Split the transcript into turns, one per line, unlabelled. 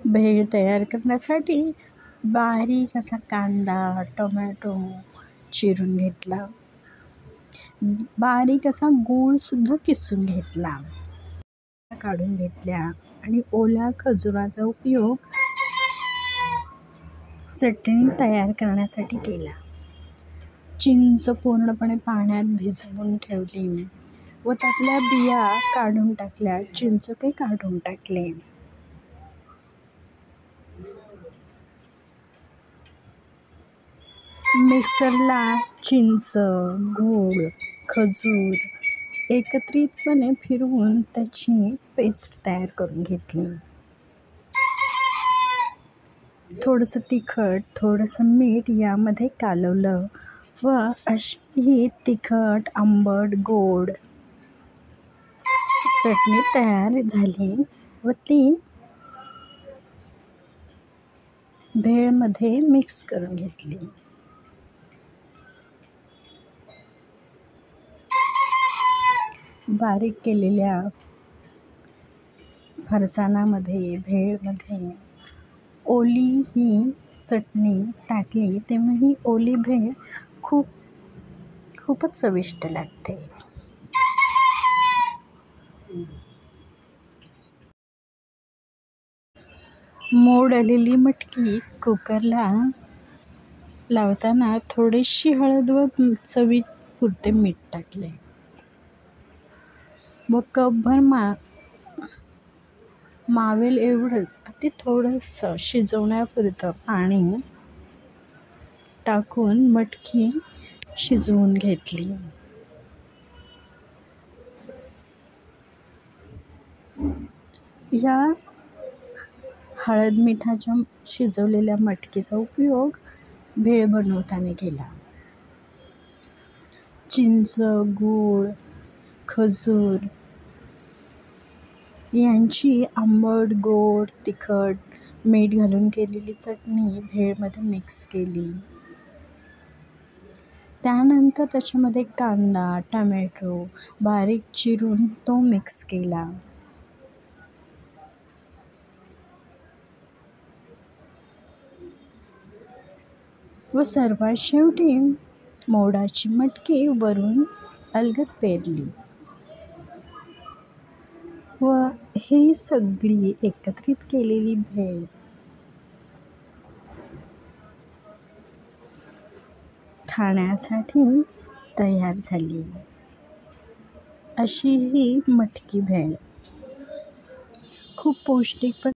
भेळ तयार करण्यासाठी बारीक असा कांदा, टोमॅटो चिरून घेतला. बारीक असा गूळसुद्धा किसून घेतला, काढून घेतल्या आणि ओल्या खजुराचा उपयोग चटणी तयार करण्यासाठी केला. चिंच पूर्णपणे पाण्यात भिजवून ठेवली व त्यातल्या बिया काढून टाकल्या, चिंचोके काढून टाकले. मिक्सरला चिंच, गूळ, खजूर एकत्रितपणे फिरवून त्याची पेस्ट तयार करून घेतली. थोडंसं तिखट, थोडंसं मीठ यामध्ये कालवलं व अशी ही तिखट, आंबट, गोड चटणी तयार झाली व ती भेळमध्ये मिक्स करून घेतली. बारीक केलेल्या फरसाणामध्ये, भेळमध्ये ओली ही चटणी टाकली तेव्हा ही ओली भेळ खूपच चविष्ट लागते. मोड आलेली मटकी कुकरला लावताना थोडीशी हळद व चवीपुरते मीठ टाकले व कपभर मावेल एवढंच अगदी थोडंसं शिजवण्यापुरतं पाणी टाकून मटकी शिजवून घेतली. या हळद मिठाच्या शिजवलेल्या मटकीचा उपयोग भेळ बनवताना केला. चिंच, गूळ, खजूर यांची आंबट, गोड, तिखट, मीठ घालून केलेली चटणी भेळमध्ये मिक्स केली. त्यानंतर त्याच्यामध्ये कांदा, टोमॅटो बारीक चिरून तो मिक्स केला. व सर्वात शेवटी मोडाची मटकी वरून अलगद पेरली व ही सगळी एकत्रित केलेली भेळ खाण्यासाठी तयार झाली. अशी ही मटकी भेळ खूप पौष्टिक